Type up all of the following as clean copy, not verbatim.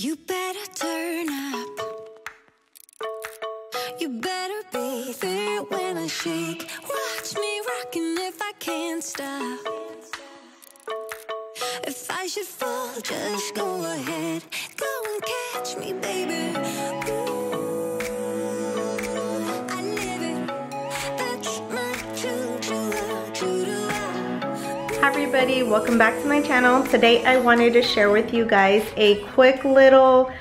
You better turn up. You better be there when I shake. Watch me rocking if I can't stop. If I should fall, just go ahead. Go and catch me, baby. Ooh, I live it. That's my true love. Hi everybody, welcome back to my channel. Today I wanted to share with you guys a quick little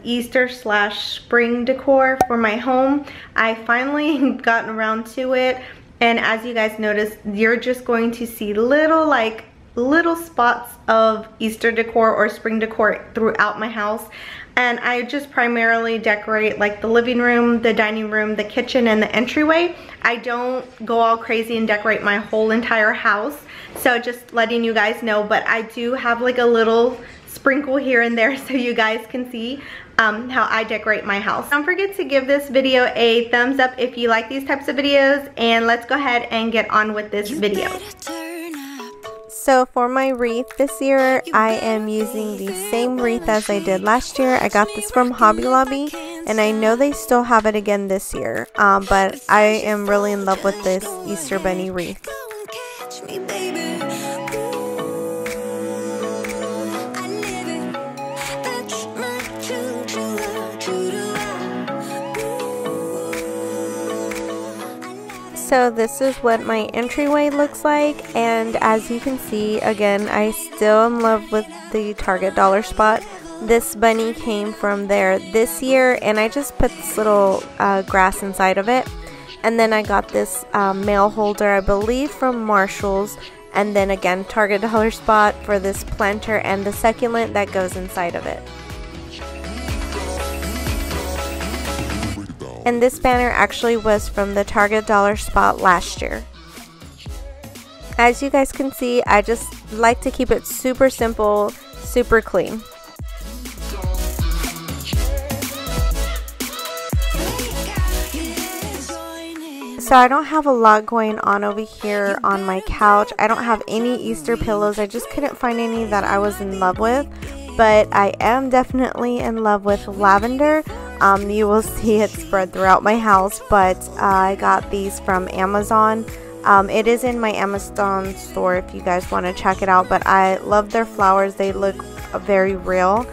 Easter / spring decor for my home. I finally gotten around to it, and as you guys notice, you're just going to see little spots of Easter decor or spring decor throughout my house. And I just primarily decorate like the living room, the dining room, the kitchen, and the entryway. I don't go all crazy and decorate my whole entire house, so just letting you guys know. But I do have like a little sprinkle here and there so you guys can see how I decorate my house. Don't forget to give this video a thumbs up if you like these types of videos, and let's go ahead and get on with this video. So for my wreath this year, I am using the same wreath as I did last year. I got this from Hobby Lobby, and I know they still have it again this year, but I am really in love with this Easter bunny wreath. So this is what my entryway looks like, and as you can see, again, I still am in love with the Target dollar spot. This bunny came from there this year, and I just put this little grass inside of it. And then I got this mail holder, I believe from Marshall's, and then again Target dollar spot for this planter and the succulent that goes inside of it. And this banner actually was from the Target dollar spot last year. As you guys can see, I just like to keep it super simple, super clean. So I don't have a lot going on over here on my couch. I don't have any Easter pillows. I just couldn't find any that I was in love with. But I am definitely in love with lavender. You will see it spread throughout my house, but I got these from Amazon. It is in my Amazon store if you guys want to check it out, but I love their flowers. They look very real.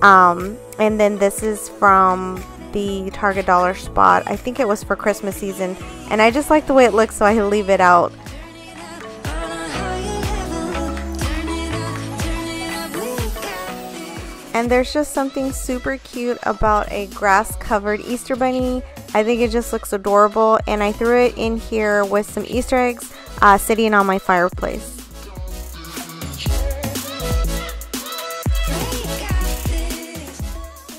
And then this is from the Target dollar spot. I think it was for Christmas season, and I just like the way it looks, so I leave it out. And there's just something super cute about a grass covered Easter bunny. I think it just looks adorable, and I threw it in here with some Easter eggs sitting on my fireplace.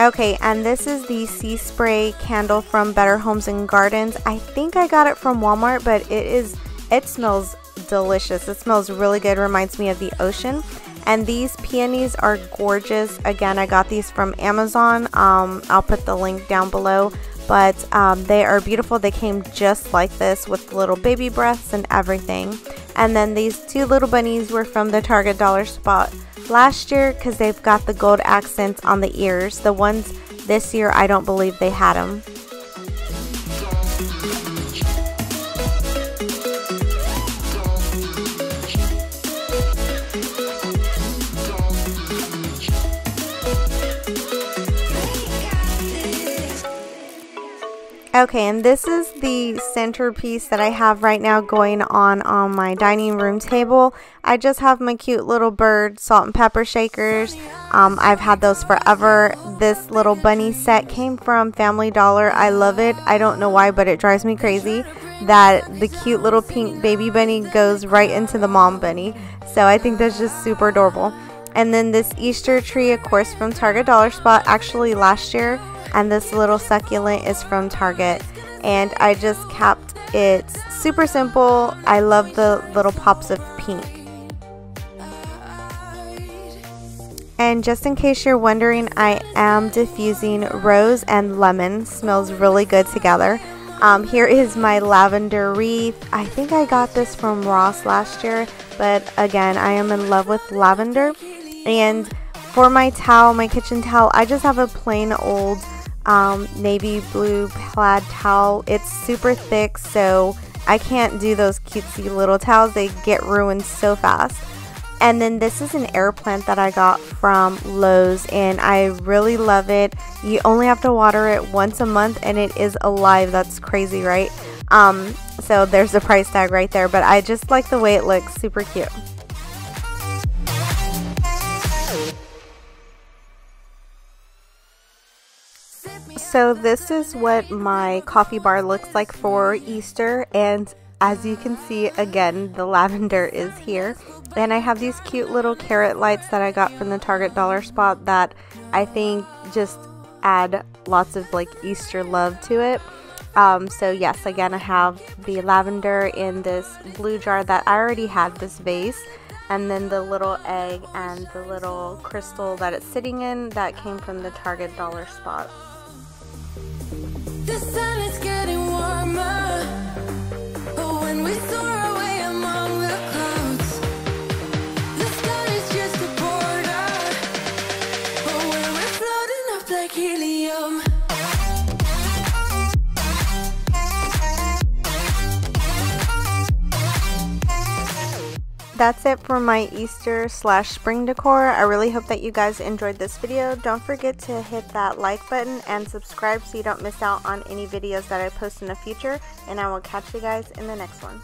Okay, and this is the sea spray candle from Better Homes and Gardens. I think I got it from Walmart, but it smells delicious. It smells really good. Reminds me of the ocean. And these peonies are gorgeous. Again, I got these from Amazon. I'll put the link down below. But they are beautiful. They came just like this with little baby breaths and everything. And then these two little bunnies were from the Target dollar spot last year because they've got the gold accents on the ears. The ones this year, I don't believe they had them. Okay, and this is the centerpiece that I have right now going on my dining room table. I just have my cute little bird salt and pepper shakers. I've had those forever. This little bunny set came from Family Dollar. I love it. I don't know why, but it drives me crazy that the cute little pink baby bunny goes right into the mom bunny. So I think that's just super adorable. And then this Easter tree, of course, from Target dollar spot, actually last year. And this little succulent is from Target, and I just kept it super simple. I love the little pops of pink. And just in case you're wondering, I am diffusing rose and lemon. Smells really good together. Here is my lavender wreath. I think I got this from Ross last year, but again, I am in love with lavender. And for my towel, my kitchen towel, I just have a plain old navy blue plaid towel. It's super thick, so I can't do those cutesy little towels. They get ruined so fast. And then this is an air plant that I got from Lowe's, and I really love it. You only have to water it once a month and it is alive. That's crazy, right? So there's the price tag right there, but I just like the way it looks. Super cute. So this is what my coffee bar looks like for Easter, and as you can see, again, the lavender is here. And I have these cute little carrot lights that I got from the Target dollar spot that I think just add lots of like Easter love to it. So yes, again, I have the lavender in this blue jar that I already had this vase, and then the little egg and the little crystal that it's sitting in that came from the Target dollar spot. The sun is getting warmer, but when we soar away among the clouds, the sky is just a border, but when we're floating up like helium. That's it for my Easter / spring decor. I really hope that you guys enjoyed this video. Don't forget to hit that like button and subscribe so you don't miss out on any videos that I post in the future. And I will catch you guys in the next one.